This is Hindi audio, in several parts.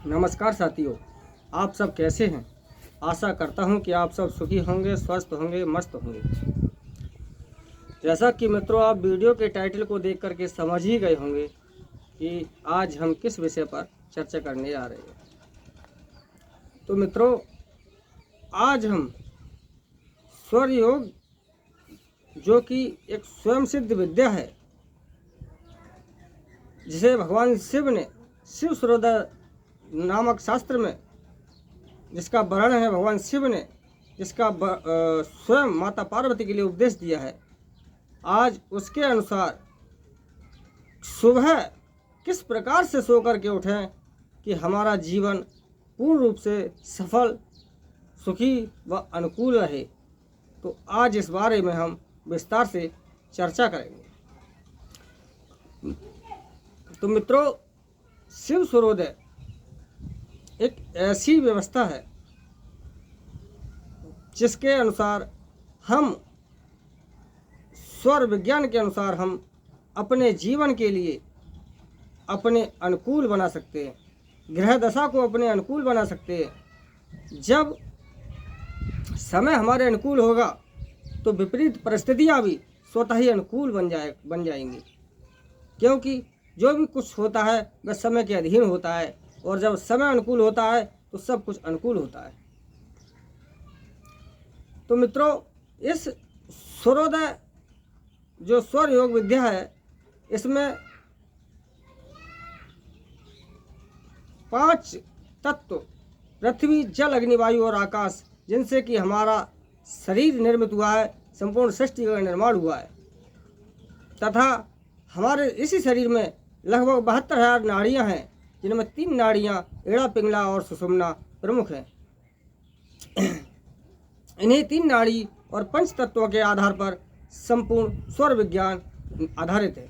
नमस्कार साथियों, आप सब कैसे हैं। आशा करता हूं कि आप सब सुखी होंगे, स्वस्थ होंगे, मस्त होंगे। जैसा कि मित्रों आप वीडियो के टाइटल को देख करके समझ ही गए होंगे कि आज हम किस विषय पर चर्चा करने जा रहे हैं। तो मित्रों आज हम स्वर योग, जो कि एक स्वयं सिद्ध विद्या है, जिसे भगवान शिव ने शिव सूर्योदय नामक शास्त्र में जिसका वर्णन है, भगवान शिव ने जिसका स्वयं माता पार्वती के लिए उपदेश दिया है, आज उसके अनुसार सुबह किस प्रकार से सो करके उठें कि हमारा जीवन पूर्ण रूप से सफल, सुखी व अनुकूल रहे। तो आज इस बारे में हम विस्तार से चर्चा करेंगे। तो मित्रों, शिव सूर्योदय एक ऐसी व्यवस्था है जिसके अनुसार हम स्वर विज्ञान के अनुसार हम अपने जीवन के लिए अपने अनुकूल बना सकते हैं, ग्रह दशा को अपने अनुकूल बना सकते हैं। जब समय हमारे अनुकूल होगा तो विपरीत परिस्थितियां भी स्वतः ही अनुकूल बन जाएंगी, क्योंकि जो भी कुछ होता है वह समय के अधीन होता है, और जब समय अनुकूल होता है तो सब कुछ अनुकूल होता है। तो मित्रों, इस सूर्योदय जो स्वर योग विद्या है, इसमें 5 तत्व पृथ्वी, जल, अग्नि, वायु और आकाश, जिनसे कि हमारा शरीर निर्मित हुआ है, संपूर्ण सृष्टि का निर्माण हुआ है, तथा हमारे इसी शरीर में लगभग 72,000 नाड़ियाँ हैं, जिनमें 3 नाड़ियाँ एड़ा, पिंगला और सुषुम्ना प्रमुख हैं। इन्हीं 3 नाड़ी और 5 तत्वों के आधार पर संपूर्ण स्वर विज्ञान आधारित है।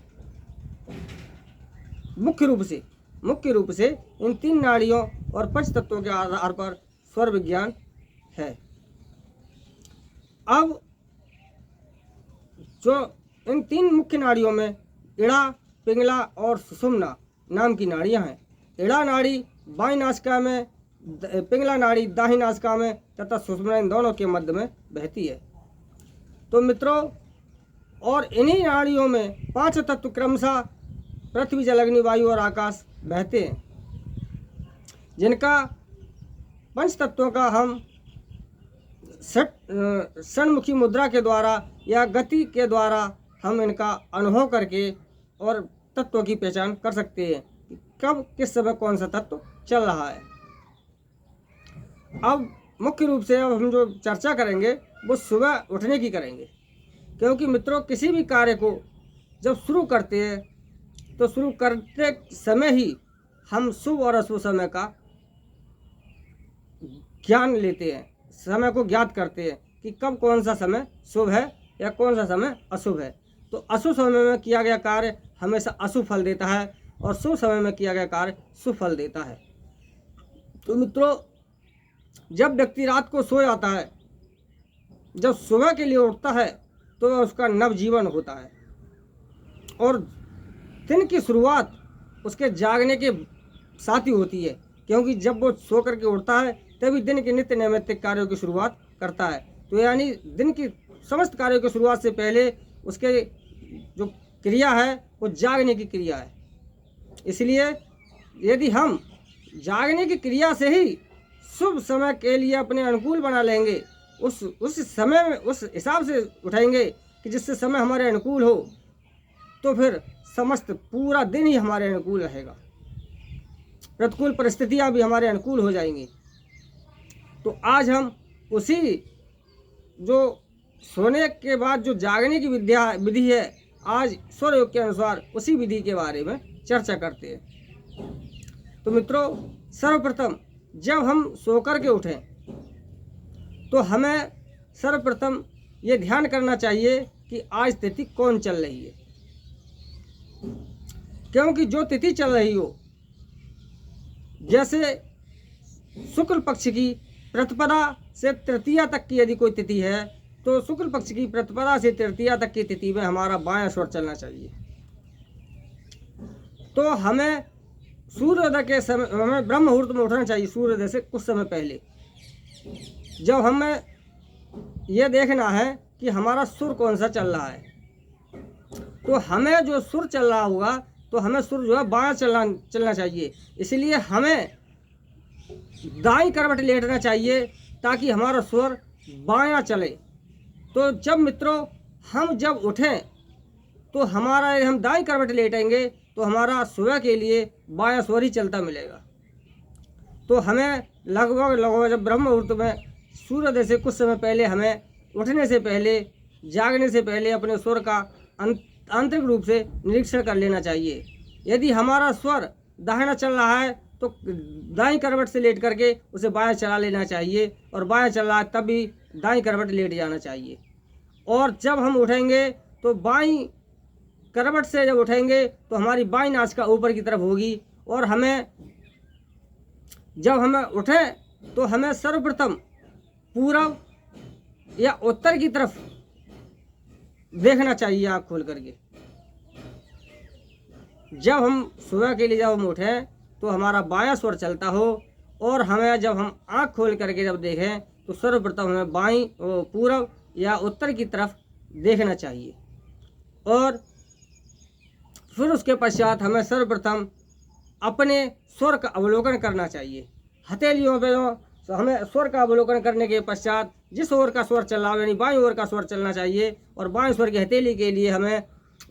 मुख्य रूप से इन 3 नाड़ियों और 5 तत्वों के आधार पर स्वर विज्ञान है। अब जो इन 3 मुख्य नाड़ियों में एड़ा, पिंगला और सुषुम्ना नाम की नाड़ियां हैं। एड़ा नाड़ी बाईं नासिका में, पिंगला नाड़ी दाहिनी नासिका में तथा सुषुम्ना इन दोनों के मध्य में बहती है। तो मित्रों, और इन्हीं नाड़ियों में 5 तत्व क्रमशः पृथ्वी, जल, अग्नि, वायु और आकाश बहते हैं, जिनका 5 तत्वों का हम षण्मुखी मुद्रा के द्वारा या गति के द्वारा हम इनका अनुभव करके और तत्वों की पहचान कर सकते हैं कि कब किस समय कौन सा तत्व चल रहा है। अब मुख्य रूप से अब हम जो चर्चा करेंगे वो सुबह उठने की करेंगे, क्योंकि मित्रों किसी भी कार्य को जब शुरू करते हैं तो शुरू करते समय ही हम शुभ और अशुभ समय का ज्ञान लेते हैं, समय को ज्ञात करते हैं कि कब कौन सा समय शुभ है या कौन सा समय अशुभ है। तो अशुभ समय में किया गया कार्य हमेशा अशुभ फल देता है और शुभ समय में किया गया कार्य शुभ फल देता है। तो मित्रों, जब व्यक्ति रात को सो जाता है, जब सुबह के लिए उठता है तो उसका नवजीवन होता है और दिन की शुरुआत उसके जागने के साथ ही होती है, क्योंकि जब वो सो करके उठता है तभी दिन के नित्य नैमित्तिक कार्यों की शुरुआत करता है। तो यानी दिन की समस्त कार्यों की शुरुआत से पहले उसके जो क्रिया है वो जागने की क्रिया है। इसलिए यदि हम जागने की क्रिया से ही शुभ समय के लिए अपने अनुकूल बना लेंगे, उस समय में उस हिसाब से उठेंगे कि जिससे समय हमारे अनुकूल हो, तो फिर समस्त पूरा दिन ही हमारे अनुकूल रहेगा, प्रतिकूल परिस्थितियां भी हमारे अनुकूल हो जाएंगी। तो आज हम उसी जो सोने के बाद जो जागने की विधि है, आज स्वर योग के अनुसार उसी विधि के बारे में चर्चा करते हैं। तो मित्रों, सर्वप्रथम जब हम सोकर के उठें तो हमें सर्वप्रथम ये ध्यान करना चाहिए कि आज तिथि कौन चल रही है, क्योंकि जो तिथि चल रही हो, जैसे शुक्ल पक्ष की प्रतिपदा से तृतीया तक की यदि कोई तिथि है तो शुक्ल पक्ष की प्रतिपदा से तृतीया तक की तिथि में हमारा बायां स्वर चलना चाहिए। तो हमें सूर्योदय के समय हमें ब्रह्म मुहूर्त में उठना चाहिए, सूर्योदय से कुछ समय पहले। जब हमें यह देखना है कि हमारा सुर कौन सा चल रहा है, तो हमें जो सुर चल रहा होगा तो हमें सुर जो है बायां चलना चाहिए। इसलिए हमें दाईं करवट लेटना चाहिए ताकि हमारा स्वर बायां चले। तो जब मित्रों हम जब उठें तो हम दाईं करवट लेटेंगे तो हमारा सुबह के लिए बायां स्वर ही चलता मिलेगा। तो हमें लगभग जब ब्रह्म मुहूर्त में सूर्योदय से कुछ समय पहले हमें उठने से पहले, जागने से पहले अपने स्वर का आंतरिक रूप से निरीक्षण कर लेना चाहिए। यदि हमारा स्वर दाहिना चल रहा है तो दाईं करवट से लेट करके उसे बायां चला लेना चाहिए, और बायां चल रहा है तब भी दाईं करवट लेट जाना चाहिए। और जब हम उठेंगे तो बाईं करवट से जब उठेंगे तो हमारी बाईं नासिका ऊपर की तरफ होगी, और जब हमें उठें तो हमें सर्वप्रथम पूरब या उत्तर की तरफ देखना चाहिए आँख खोल करके। जब हम सुबह के लिए जब हम उठें तो हमारा बायां स्वर चलता हो, और हमें जब हम आँख खोल करके जब देखें तो सर्वप्रथम हमें बाईं पूरब या उत्तर की तरफ देखना चाहिए। और फिर उसके पश्चात हमें सर्वप्रथम अपने स्वर का अवलोकन करना चाहिए। हथेलियों पे हमें स्वर का अवलोकन करने के पश्चात जिस ओर का स्वर चल रहा है यानी बाईं ओर का स्वर चलना चाहिए, और बाईं स्वर की हथेली के लिए हमें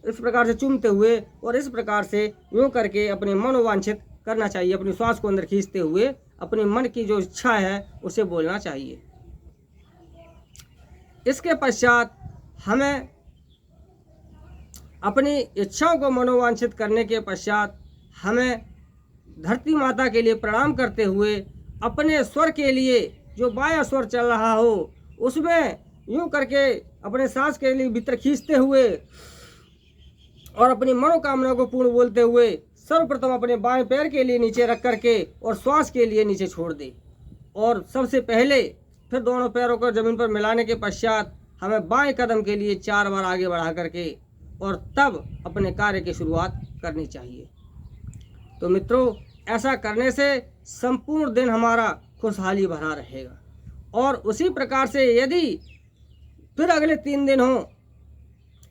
इस प्रकार से चूमते हुए और इस प्रकार से यूँ करके अपने मनोवांछित करना चाहिए। अपनी श्वास को अंदर खींचते हुए अपने मन की जो इच्छा है उसे बोलना चाहिए। इसके पश्चात हमें अपनी इच्छाओं को मनोवांछित करने के पश्चात हमें धरती माता के लिए प्रणाम करते हुए अपने स्वर के लिए जो बायां स्वर चल रहा हो उसमें यूं करके अपने सांस के लिए भीतर खींचते हुए और अपनी मनोकामना को पूर्ण बोलते हुए सर्वप्रथम अपने बाएं पैर के लिए नीचे रख करके और श्वास के लिए नीचे छोड़ दे। और सबसे पहले फिर दोनों पैरों को जमीन पर मिलाने के पश्चात हमें बाएं कदम के लिए 4 बार आगे बढ़ा करके और तब अपने कार्य की शुरुआत करनी चाहिए। तो मित्रों, ऐसा करने से संपूर्ण दिन हमारा खुशहाली भरा रहेगा। और उसी प्रकार से यदि फिर अगले 3 दिन हो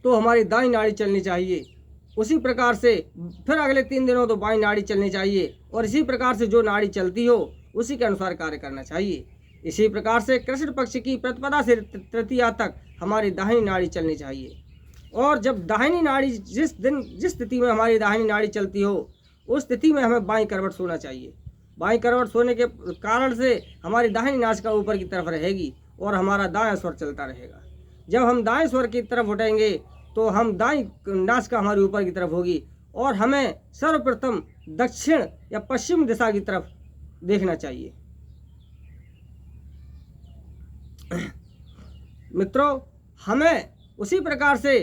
तो हमारी दाईं नाड़ी चलनी चाहिए। उसी प्रकार से फिर अगले 3 दिन हो तो बाईं नाड़ी चलनी चाहिए, और इसी प्रकार से जो नाड़ी चलती हो उसी के अनुसार कार्य करना चाहिए। इसी प्रकार से कृष्ण पक्ष की प्रतिपदा से तृतीया तक हमारी दाहिनी नाड़ी चलनी चाहिए। और जब दाहिनी नाड़ी जिस स्थिति में हमारी दाहिनी नाड़ी चलती हो उस स्थिति में हमें बाईं करवट सोना चाहिए। बाईं करवट सोने के कारण से हमारी दाहिनी नासिका ऊपर की तरफ रहेगी और हमारा दायां स्वर चलता रहेगा। जब हम दाएं स्वर की तरफ उठेंगे तो हम दाईं नासिका हमारी ऊपर की तरफ होगी, और हमें सर्वप्रथम दक्षिण या पश्चिम दिशा की तरफ देखना चाहिए। मित्रों, हमें उसी प्रकार से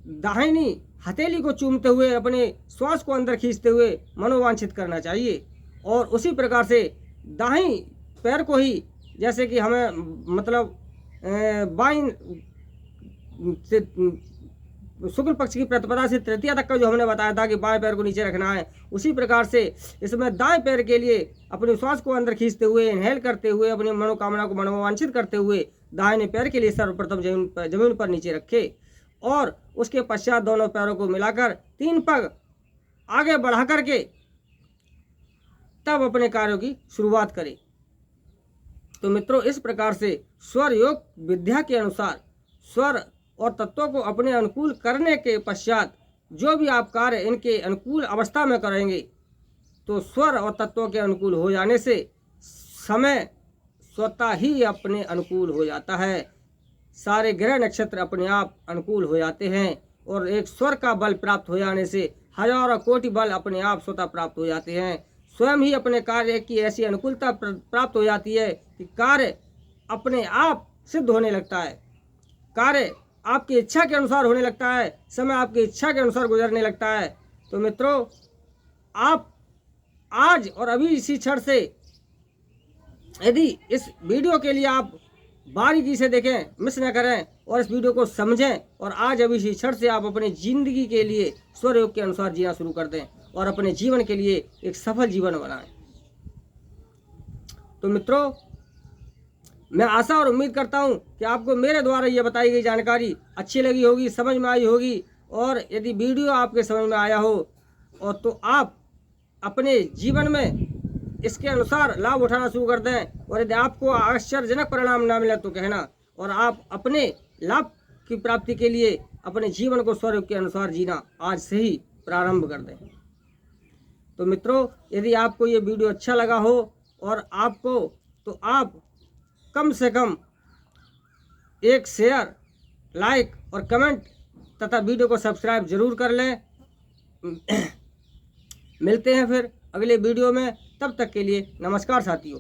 दाहिनी हथेली को चूमते हुए अपने श्वास को अंदर खींचते हुए मनोवांछित करना चाहिए, और उसी प्रकार से दाहिनी पैर को ही जैसे कि हमें मतलब बाईं से शुक्ल पक्ष की प्रतिपदा से तृतीया तक का जो हमने बताया था कि बाएं पैर को नीचे रखना है, उसी प्रकार से इसमें दाएं पैर के लिए अपने श्वास को अंदर खींचते हुए इनहेल करते हुए अपनी मनोकामना को मनोवांछित करते हुए दाहिने पैर के लिए सर्वप्रथम जमीन पर नीचे रखे, और उसके पश्चात दोनों पैरों को मिलाकर 3 पग आगे बढ़ा करके तब अपने कार्यों की शुरुआत करें। तो मित्रों, इस प्रकार से स्वर योग विद्या के अनुसार स्वर और तत्वों को अपने अनुकूल करने के पश्चात जो भी आप कार्य इनके अनुकूल अवस्था में करेंगे तो स्वर और तत्वों के अनुकूल हो जाने से समय स्वतः ही अपने अनुकूल हो जाता है। सारे ग्रह नक्षत्र अपने आप अनुकूल हो जाते हैं, और एक स्वर का बल प्राप्त हो जाने से हजारों कोटि बल अपने आप स्वतः प्राप्त हो जाते हैं। स्वयं ही अपने कार्य की ऐसी अनुकूलता प्राप्त हो जाती है कि कार्य अपने आप सिद्ध होने लगता है, कार्य आपकी इच्छा के अनुसार होने लगता है, समय आपकी इच्छा के अनुसार गुजरने लगता है। तो मित्रों, आप आज और अभी इसी क्षण से यदि इस वीडियो के लिए आप बारीकी से देखें, मिस न करें और इस वीडियो को समझें, और आज अभी इसी क्षण से आप अपनी जिंदगी के लिए स्वर योग के अनुसार जीना शुरू कर दें, और अपने जीवन के लिए एक सफल जीवन बनाएं। तो मित्रों, मैं आशा और उम्मीद करता हूं कि आपको मेरे द्वारा ये बताई गई जानकारी अच्छी लगी होगी, समझ में आई होगी। और यदि वीडियो आपके समझ में आया हो और तो आप अपने जीवन में इसके अनुसार लाभ उठाना शुरू कर दें। और यदि आपको आश्चर्यजनक परिणाम ना मिले तो कहना, और आप अपने लाभ की प्राप्ति के लिए अपने जीवन को स्वरूप के अनुसार जीना आज से ही प्रारंभ कर दें। तो मित्रों, यदि आपको ये वीडियो अच्छा लगा हो और आपको, तो आप कम से कम एक शेयर, लाइक और कमेंट तथा वीडियो को सब्सक्राइब जरूर कर लें। मिलते हैं फिर अगले वीडियो में, तब तक के लिए नमस्कार साथियों।